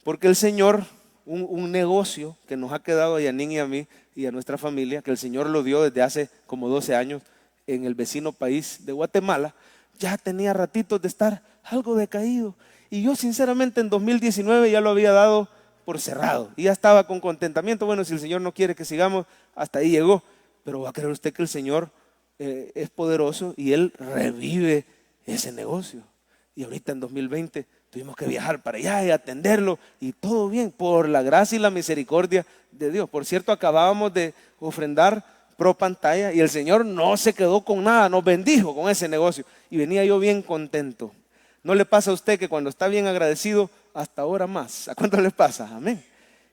porque el Señor, un negocio que nos ha quedado a Yanin y a mí y a nuestra familia, que el Señor lo dio desde hace como 12 años en el vecino país de Guatemala, ya tenía ratitos de estar algo decaído. Y yo sinceramente en 2019 ya lo había dado por cerrado y ya estaba con contentamiento. Bueno, si el Señor no quiere que sigamos, hasta ahí llegó. Pero va a creer usted que el Señor es poderoso y Él revive ese negocio. Y ahorita en 2020 tuvimos que viajar para allá y atenderlo y todo bien por la gracia y la misericordia de Dios. Por cierto, acabábamos de ofrendar pro pantalla y el Señor no se quedó con nada, nos bendijo con ese negocio y venía yo bien contento. ¿No le pasa a usted que cuando está bien agradecido, hasta ahora más? ¿A cuánto le pasa? Amén.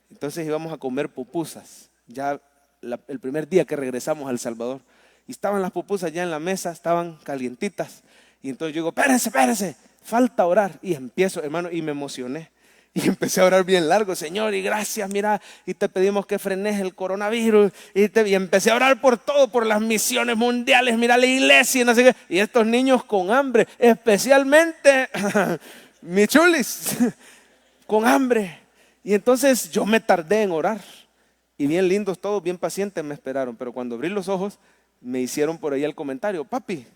Entonces íbamos a comer pupusas, ya el primer día que regresamos a El Salvador. Y estaban las pupusas ya en la mesa, estaban calientitas. Y entonces yo digo, espérese, falta orar. Y empiezo, hermano, y me emocioné. Y empecé a orar bien largo, Señor, y gracias, mira, y te pedimos que frenes el coronavirus. Y empecé a orar por todo, por las misiones mundiales, mira la iglesia, y no sé qué. Y estos niños con hambre, especialmente mi chulis, con hambre. Y entonces yo me tardé en orar. Y bien lindos todos, bien pacientes me esperaron. Pero cuando abrí los ojos, me hicieron por ahí el comentario, papi,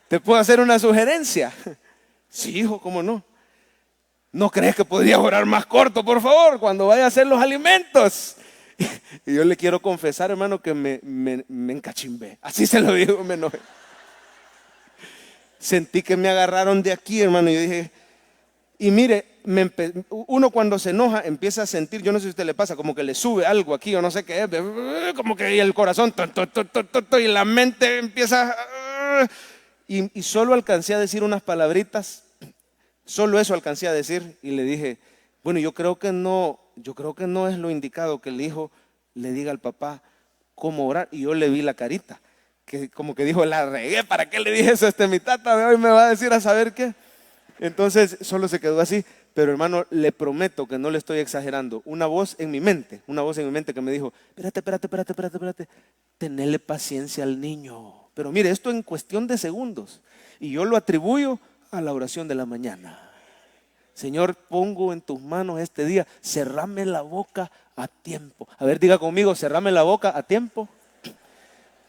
¿te puedo hacer una sugerencia? Sí, hijo, ¿cómo no? ¿No crees que podrías orar más corto, por favor, cuando vaya a hacer los alimentos? Y yo le quiero confesar, hermano, que me encachimbé. Así se lo digo, me enojé. Sentí que me agarraron de aquí, hermano, y yo dije, y mire, uno cuando se enoja empieza a sentir, yo no sé si a usted le pasa, como que le sube algo aquí, o no sé qué es, como que el corazón, y la mente empieza, y solo alcancé a decir unas palabritas. Solo eso alcancé a decir y le dije, bueno, yo creo que no es lo indicado que el hijo le diga al papá cómo orar. Y yo le vi la carita, que como que dijo, la regué, ¿para qué le dije eso? Mi tata de hoy me va a decir a saber qué. Entonces solo se quedó así, pero hermano, le prometo que no le estoy exagerando. Una voz en mi mente que me dijo, espérate, tenele paciencia al niño. Pero mire, esto en cuestión de segundos. Y yo lo atribuyo a la oración de la mañana. Señor, pongo en tus manos este día, cerrame la boca a tiempo. A ver, diga conmigo, cerrame la boca a tiempo.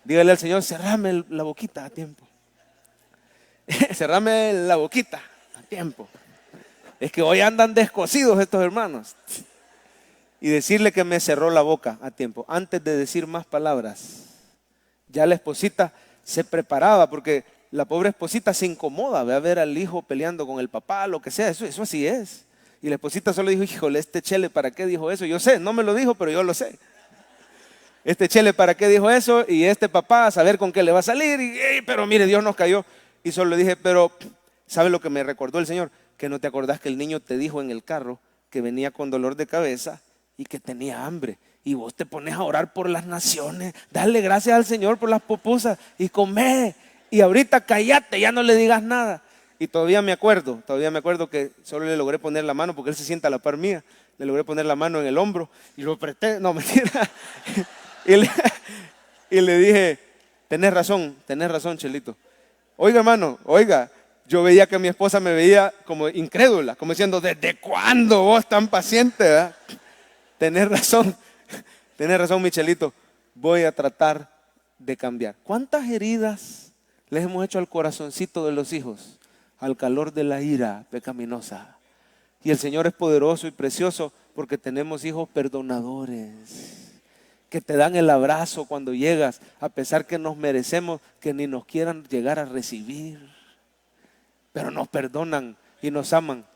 Dígale al Señor, cerrame la boquita a tiempo. Cerrame la boquita a tiempo. Es que hoy andan descosidos estos hermanos. Y decirle que me cerró la boca a tiempo. Antes de decir más palabras, ya la esposita se preparaba porque la pobre esposita se incomoda, ve a ver al hijo peleando con el papá, lo que sea, eso así es. Y la esposita solo dijo, híjole, este Chele, ¿para qué dijo eso? Yo sé, no me lo dijo, pero yo lo sé. Este Chele, ¿para qué dijo eso? Y este papá, a saber con qué le va a salir. Pero mire, Dios nos cayó. Y solo le dije, pero ¿sabe lo que me recordó el Señor? Que no te acordás que el niño te dijo en el carro que venía con dolor de cabeza y que tenía hambre. Y vos te pones a orar por las naciones, dale gracias al Señor por las pupusas y comé. Y ahorita cállate, ya no le digas nada. Y todavía me acuerdo que solo le logré poner la mano, porque él se sienta a la par mía. Le logré poner la mano en el hombro y lo apreté, no mentira. y le dije, tenés razón, Chelito. Oiga, hermano, yo veía que mi esposa me veía como incrédula, como diciendo, ¿desde cuándo vos tan paciente? ¿Verdad? Tenés razón, mi Chelito. Voy a tratar de cambiar. ¿Cuántas heridas les hemos hecho al corazoncito de los hijos, al calor de la ira pecaminosa? Y el Señor es poderoso y precioso porque tenemos hijos perdonadores, que te dan el abrazo cuando llegas, a pesar que nos merecemos que ni nos quieran llegar a recibir, pero nos perdonan y nos aman.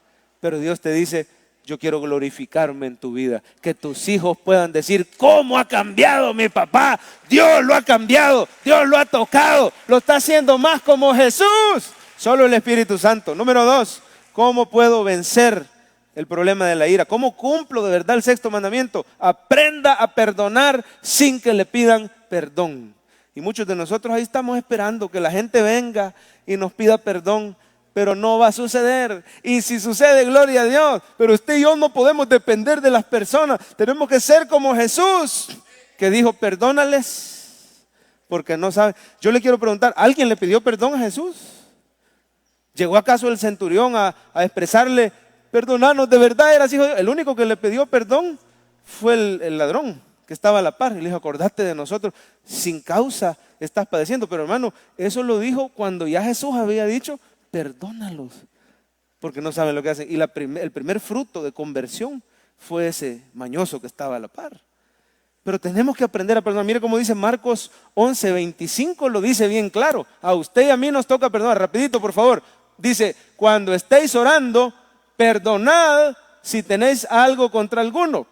Pero Dios te dice, yo quiero glorificarme en tu vida, que tus hijos puedan decir, ¿cómo ha cambiado mi papá? Dios lo ha cambiado, Dios lo ha tocado, lo está haciendo más como Jesús. Solo el Espíritu Santo. Número 2, ¿cómo puedo vencer el problema de la ira? ¿Cómo cumplo de verdad el sexto mandamiento? Aprenda a perdonar sin que le pidan perdón. Y muchos de nosotros ahí estamos esperando que la gente venga y nos pida perdón. Pero no va a suceder. Y si sucede, gloria a Dios. Pero usted y yo no podemos depender de las personas. Tenemos que ser como Jesús, que dijo, perdónales, porque no saben. Yo le quiero preguntar, ¿alguien le pidió perdón a Jesús? ¿Llegó acaso el centurión a expresarle, perdonanos, de verdad eras hijo de Dios? El único que le pidió perdón fue el ladrón que estaba a la par. Y le dijo, acordate de nosotros, sin causa estás padeciendo. Pero hermano, eso lo dijo cuando ya Jesús había dicho, perdónalos, porque no saben lo que hacen. Y el primer fruto de conversión fue ese mañoso que estaba a la par. Pero tenemos que aprender a perdonar. Mire cómo dice Marcos 11:25, lo dice bien claro. A usted y a mí nos toca perdonar. Rapidito, por favor. Dice, cuando estéis orando, perdonad si tenéis algo contra alguno,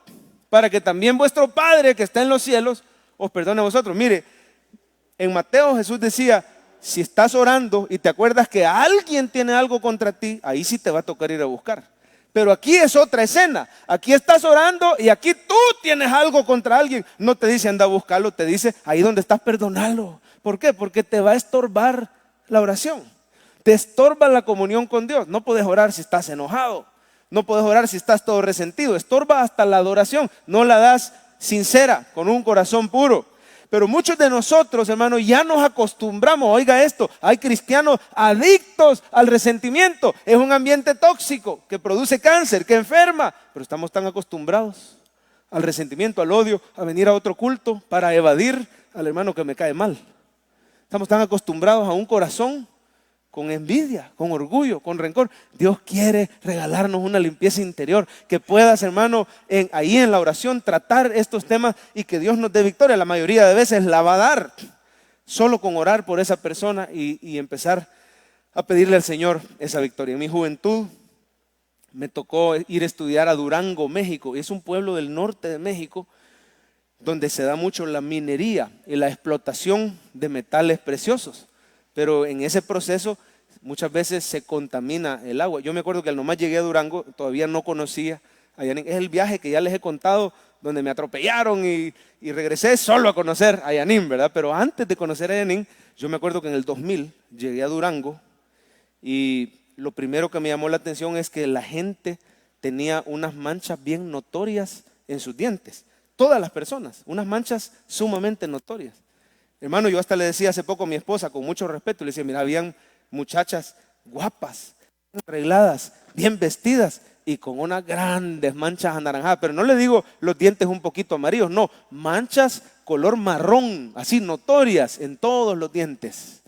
para que también vuestro Padre que está en los cielos os perdone a vosotros. Mire, en Mateo Jesús decía, si estás orando y te acuerdas que alguien tiene algo contra ti, ahí sí te va a tocar ir a buscar. Pero aquí es otra escena. Aquí estás orando y aquí tú tienes algo contra alguien. No te dice anda a buscarlo, te dice ahí donde estás, perdonalo. ¿Por qué? Porque te va a estorbar la oración. Te estorba la comunión con Dios. No puedes orar si estás enojado. No puedes orar si estás todo resentido. Estorba hasta la adoración. No la das sincera, con un corazón puro. Pero muchos de nosotros, hermanos, ya nos acostumbramos. Oiga esto, hay cristianos adictos al resentimiento. Es un ambiente tóxico que produce cáncer, que enferma. Pero estamos tan acostumbrados al resentimiento, al odio, a venir a otro culto para evadir al hermano que me cae mal. Estamos tan acostumbrados a un corazón con envidia, con orgullo, con rencor. Dios quiere regalarnos una limpieza interior, que puedas, hermano, ahí en la oración tratar estos temas y que Dios nos dé victoria. La mayoría de veces la va a dar solo con orar por esa persona y empezar a pedirle al Señor esa victoria. En mi juventud me tocó ir a estudiar a Durango, México. Es un pueblo del norte de México donde se da mucho la minería y la explotación de metales preciosos. Pero en ese proceso muchas veces se contamina el agua. Yo me acuerdo que al nomás llegué a Durango, todavía no conocía a Yanín. Es el viaje que ya les he contado, donde me atropellaron y regresé solo a conocer a Yanín, ¿verdad? Pero antes de conocer a Yanín, yo me acuerdo que en el 2000 llegué a Durango y lo primero que me llamó la atención es que la gente tenía unas manchas bien notorias en sus dientes. Todas las personas, unas manchas sumamente notorias. Hermano, yo hasta le decía hace poco a mi esposa, con mucho respeto, le decía, mira, habían muchachas guapas, arregladas, bien vestidas y con unas grandes manchas anaranjadas. Pero no le digo los dientes un poquito amarillos, no, manchas color marrón, así notorias en todos los dientes.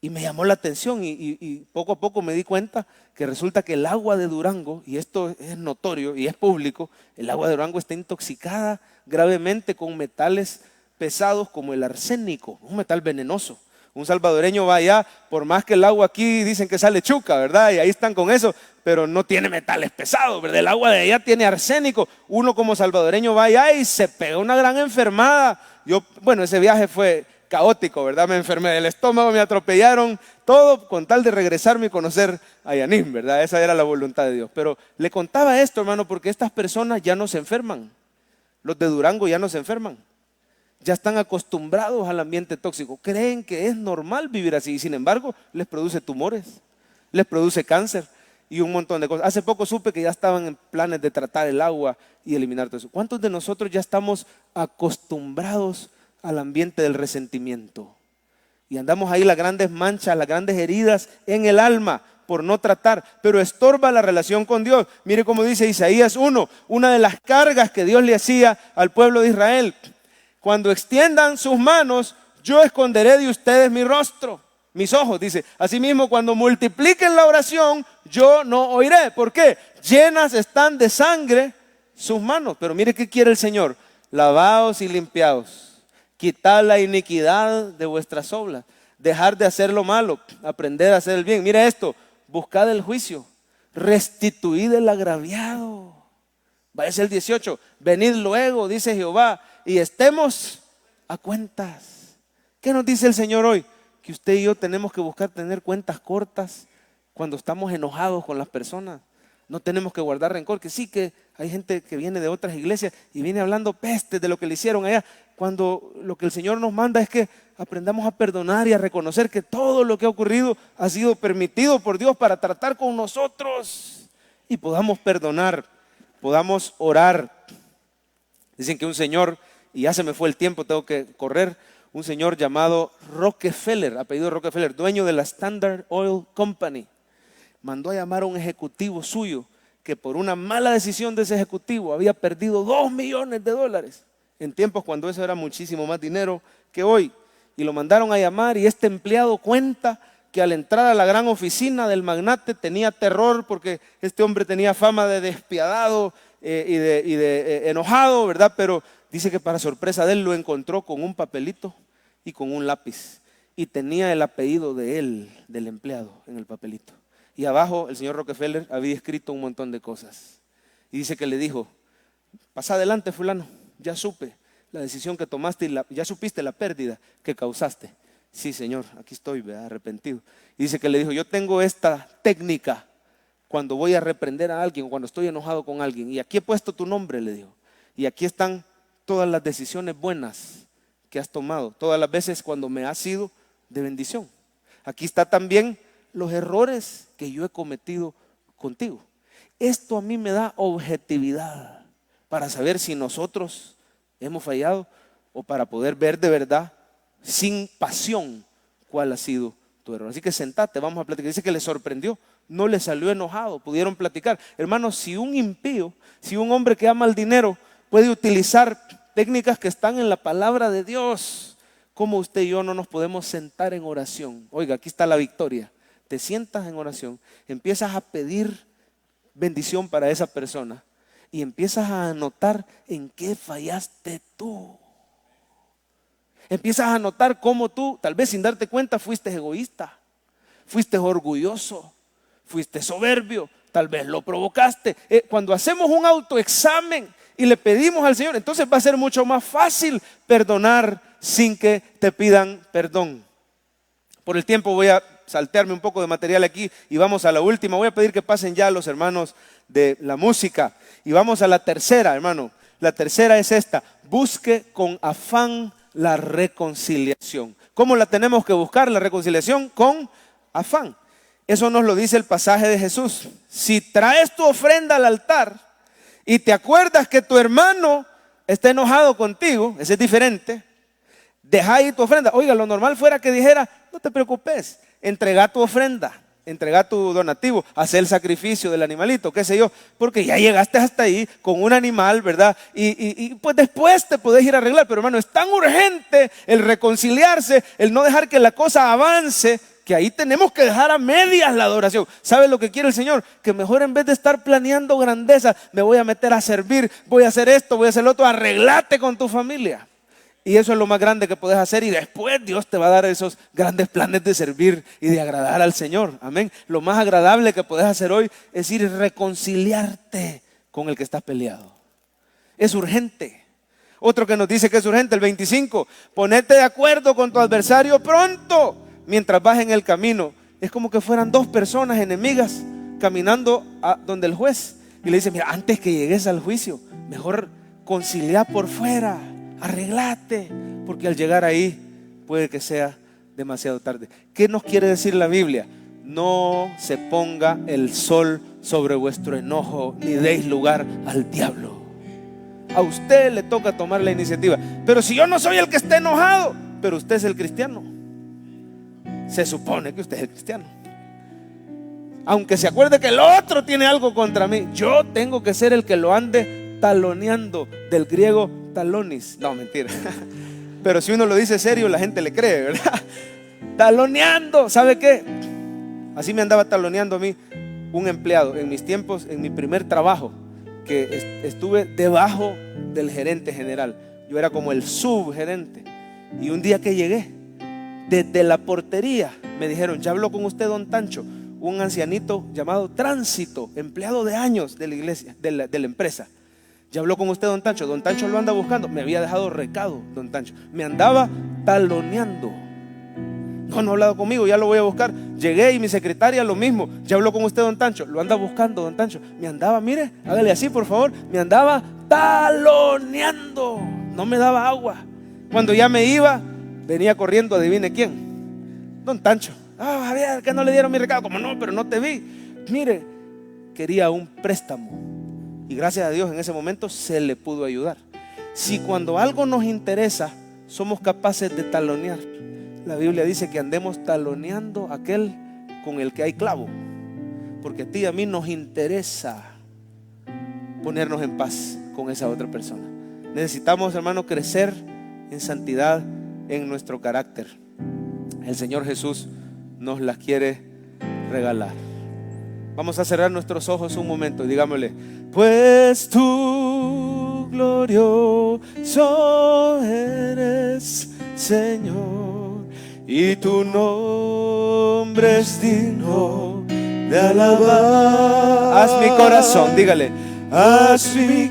Y me llamó la atención y poco a poco me di cuenta que resulta que el agua de Durango, y esto es notorio y es público, el agua de Durango está intoxicada gravemente con metales pesados como el arsénico, un metal venenoso. Un salvadoreño va allá, por más que el agua aquí dicen que sale chuca, ¿verdad? Y ahí están con eso, pero no tiene metales pesados, ¿verdad? El agua de allá tiene arsénico. Uno como salvadoreño va allá y se pega una gran enfermada. Bueno, ese viaje fue caótico, ¿verdad? Me enfermé del estómago, me atropellaron, todo con tal de regresarme y conocer a Yanín, ¿verdad? Esa era la voluntad de Dios. Pero le contaba esto, hermano, porque estas personas ya no se enferman. Los de Durango ya no se enferman. Ya están acostumbrados al ambiente tóxico. Creen que es normal vivir así y sin embargo les produce tumores, les produce cáncer y un montón de cosas. Hace poco supe que ya estaban en planes de tratar el agua y eliminar todo eso. ¿Cuántos de nosotros ya estamos acostumbrados al ambiente del resentimiento? Y andamos ahí las grandes manchas, las grandes heridas en el alma por no tratar, pero estorba la relación con Dios. Mire cómo dice Isaías 1, una de las cargas que Dios le hacía al pueblo de Israel. Cuando extiendan sus manos, yo esconderé de ustedes mi rostro, mis ojos, dice. Asimismo, cuando multipliquen la oración, yo no oiré. ¿Por qué? Llenas están de sangre sus manos. Pero mire qué quiere el Señor. Lavaos y limpiaos. Quitad la iniquidad de vuestras obras. Dejar de hacer lo malo, aprender a hacer el bien. Mire esto, buscad el juicio. Restituid el agraviado. Vaya el 18. Venid luego, dice Jehová, y estemos a cuentas. ¿Qué nos dice el Señor hoy? Que usted y yo tenemos que buscar tener cuentas cortas cuando estamos enojados con las personas. No tenemos que guardar rencor, que sí, que hay gente que viene de otras iglesias y viene hablando pestes de lo que le hicieron allá, cuando lo que el Señor nos manda es que aprendamos a perdonar y a reconocer que todo lo que ha ocurrido ha sido permitido por Dios para tratar con nosotros y podamos perdonar, podamos orar. Dicen que un señor, y ya se me fue el tiempo, tengo que correr, un señor llamado Rockefeller, apellido Rockefeller, dueño de la Standard Oil Company, mandó a llamar a un ejecutivo suyo que por una mala decisión de ese ejecutivo había perdido $2 millones en tiempos cuando eso era muchísimo más dinero que hoy. Y lo mandaron a llamar y este empleado cuenta que al entrar a la gran oficina del magnate tenía terror porque este hombre tenía fama de despiadado y de enojado, ¿verdad? Pero dice que para sorpresa de él lo encontró con un papelito y con un lápiz y tenía el apellido de él, del empleado, en el papelito. Y abajo el señor Rockefeller había escrito un montón de cosas. Y dice que le dijo, pasa adelante fulano, ya supe la decisión que tomaste y ya supiste la pérdida que causaste. Sí señor, aquí estoy, arrepentido. Y dice que le dijo, yo tengo esta técnica cuando voy a reprender a alguien, cuando estoy enojado con alguien. Y aquí he puesto tu nombre, le dijo. Y aquí están todas las decisiones buenas que has tomado, todas las veces cuando me has sido de bendición. aquí está también los errores que yo he cometido contigo. Esto a mí me da objetividad para saber si nosotros hemos fallado o para poder ver de verdad, sin pasión, cuál ha sido tu error. Así que sentate, vamos a platicar. Dice que le sorprendió, no le salió enojado, pudieron platicar. Hermanos, si un impío, si un hombre que ama el dinero puede utilizar técnicas que están en la palabra de Dios, ¿cómo usted y yo no nos podemos sentar en oración? Oiga, aquí está la victoria. Te sientas en oración, empiezas a pedir bendición para esa persona y empiezas a anotar en qué fallaste tú. Empiezas a notar cómo tú, tal vez sin darte cuenta, fuiste egoísta, fuiste orgulloso, fuiste soberbio, tal vez lo provocaste. Cuando hacemos un autoexamen y le pedimos al Señor, entonces va a ser mucho más fácil perdonar sin que te pidan perdón. Por el tiempo voy a saltearme un poco de material aquí y vamos a la última. Voy a pedir que pasen ya los hermanos de la música y vamos a la tercera, hermano. La tercera es esta: busque con afán la reconciliación. ¿Cómo la tenemos que buscar? La reconciliación con afán. Eso nos lo dice el pasaje de Jesús. Si traes tu ofrenda al altar y te acuerdas que tu hermano está enojado contigo, ese es diferente, deja ahí tu ofrenda. Oiga, lo normal fuera que dijera, no te preocupes, entrega tu ofrenda, entrega tu donativo, haz el sacrificio del animalito, qué sé yo, porque ya llegaste hasta ahí con un animal, ¿verdad? Y pues después te podés ir a arreglar. Pero hermano, es tan urgente el reconciliarse, el no dejar que la cosa avance, que ahí tenemos que dejar a medias la adoración. ¿Sabe lo que quiere el Señor? Que mejor, en vez de estar planeando grandeza, me voy a meter a servir, voy a hacer esto, voy a hacer lo otro. Arreglate con tu familia. Y eso es lo más grande que puedes hacer, y después Dios te va a dar esos grandes planes de servir y de agradar al Señor. Amén. Lo más agradable que puedes hacer hoy es ir a reconciliarte con el que estás peleado. Es urgente. Otro que nos dice que es urgente, el 25, ponete de acuerdo con tu adversario pronto mientras vas en el camino. Es como que fueran dos personas enemigas caminando a donde el juez, y le dice, mira, antes que llegues al juicio, mejor conciliar por fuera. Arreglate, porque al llegar ahí puede que sea demasiado tarde. ¿Qué nos quiere decir la Biblia? No se ponga el sol sobre vuestro enojo, ni deis lugar al diablo. A usted le toca tomar la iniciativa. Pero si yo no soy el que está enojado, pero usted es el cristiano, se supone que usted es el cristiano. Aunque se acuerde que el otro tiene algo contra mí, yo tengo que ser el que lo ande taloneando, del griego talonis. No, mentira. Pero si uno lo dice serio, la gente le cree, ¿verdad? Taloneando. ¿Sabe qué? Así me andaba taloneando a mí un empleado en mis tiempos, en mi primer trabajo, que estuve debajo del gerente general. Yo era como el subgerente. Y un día que llegué, desde la portería me dijeron, ya habló con usted don Tancho, un ancianito llamado Tránsito, empleado de años de la iglesia, de la empresa. Ya habló con usted don Tancho. Don Tancho lo anda buscando. Me había dejado recado don Tancho. Me andaba taloneando. No ha hablado conmigo, ya lo voy a buscar. Llegué y mi secretaria lo mismo. Ya habló con usted don Tancho. Lo anda buscando don Tancho. Me andaba, mire, hágale así por favor. Me andaba taloneando. No me daba agua. Cuando ya me iba, venía corriendo, adivine quién. Don Tancho. Javier, que no le dieron mi recado. Como no, pero no te vi. Mire, quería un préstamo. Y gracias a Dios en ese momento se le pudo ayudar. Si cuando algo nos interesa somos capaces de talonear, la Biblia dice que andemos taloneando a aquel con el que hay clavo, porque a ti y a mí nos interesa ponernos en paz con esa otra persona. Necesitamos, hermano, crecer en santidad en nuestro carácter. El Señor Jesús nos las quiere regalar. Vamos a cerrar nuestros ojos un momento y digámosle, pues tú glorioso eres, Señor, y tu nombre es digno de alabar. Haz mi corazón, dígale, haz mi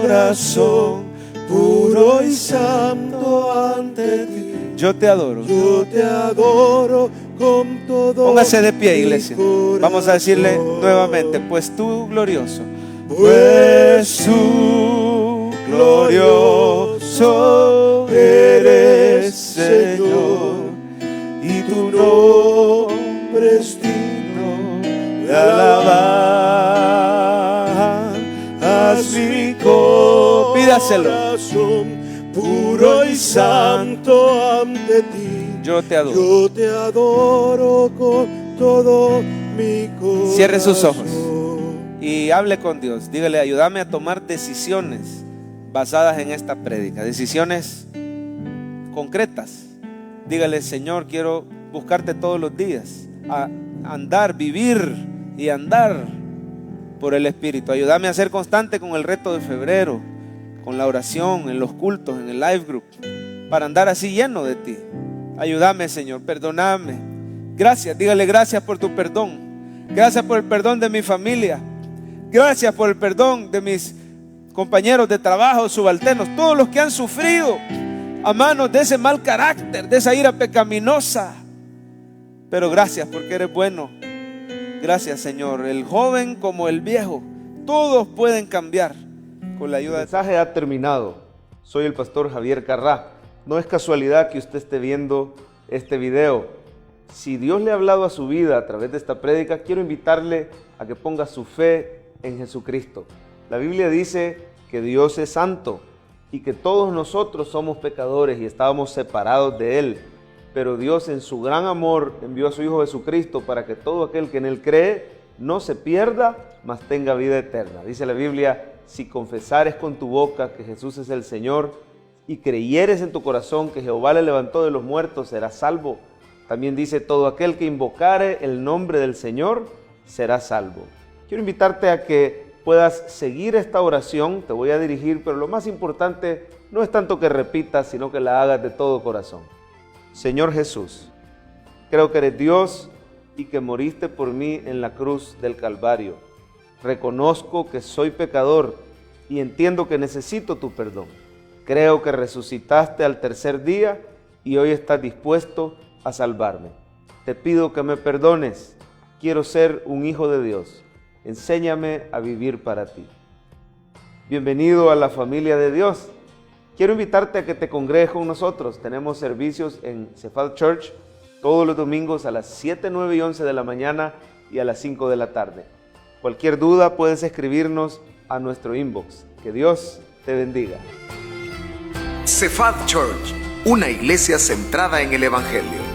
corazón puro y santo ante ti. Yo te adoro. Yo te adoro con todo. Póngase de pie, iglesia. Vamos a decirle nuevamente, pues tú glorioso. Pues tú glorioso eres, Señor, y tu Haz mi corazón Pídaselo. puro y santo ante ti. Yo te adoro. Yo te adoro con todo mi corazón. Cierre sus ojos y hable con Dios. Dígale, ayúdame a tomar decisiones basadas en esta prédica, decisiones concretas. Dígale, Señor, quiero buscarte todos los días, a andar, vivir y andar por el Espíritu. Ayúdame a ser constante con el reto de febrero, con la oración, en los cultos, en el life group, para andar así lleno de ti. Ayúdame, Señor, perdóname. Gracias, dígale gracias por tu perdón. Gracias por el perdón de mi familia. Gracias por el perdón de mis compañeros de trabajo, subalternos, todos los que han sufrido a manos de ese mal carácter, de esa ira pecaminosa. Pero gracias porque eres bueno. Gracias, Señor. El joven como el viejo, todos pueden cambiar con la ayuda de... El mensaje ha terminado. Soy el pastor Javier Carrá. No es casualidad que usted esté viendo este video. Si Dios le ha hablado a su vida a través de esta prédica, quiero invitarle a que ponga su fe en Jesucristo. La Biblia dice que Dios es santo y que todos nosotros somos pecadores y estábamos separados de Él. Pero Dios en su gran amor envió a su Hijo Jesucristo para que todo aquel que en Él cree no se pierda, mas tenga vida eterna. Dice la Biblia, si confesares con tu boca que Jesús es el Señor y creyeres en tu corazón que Jehová le levantó de los muertos, serás salvo. También dice, todo aquel que invocare el nombre del Señor será salvo. Quiero invitarte a que puedas seguir esta oración, te voy a dirigir, pero lo más importante no es tanto que repitas, sino que la hagas de todo corazón. Señor Jesús, creo que eres Dios y que moriste por mí en la cruz del Calvario. Reconozco que soy pecador y entiendo que necesito tu perdón. Creo que resucitaste al tercer día y hoy estás dispuesto a salvarme. Te pido que me perdones. Quiero ser un hijo de Dios. Enséñame a vivir para ti. Bienvenido a la familia de Dios. Quiero invitarte a que te congregues con nosotros. Tenemos servicios en Cephal Church todos los domingos a las 7, 9 y 11 de la mañana y a las 5 de la tarde. Cualquier duda puedes escribirnos a nuestro inbox. Que Dios te bendiga. Cephal Church, una iglesia centrada en el Evangelio.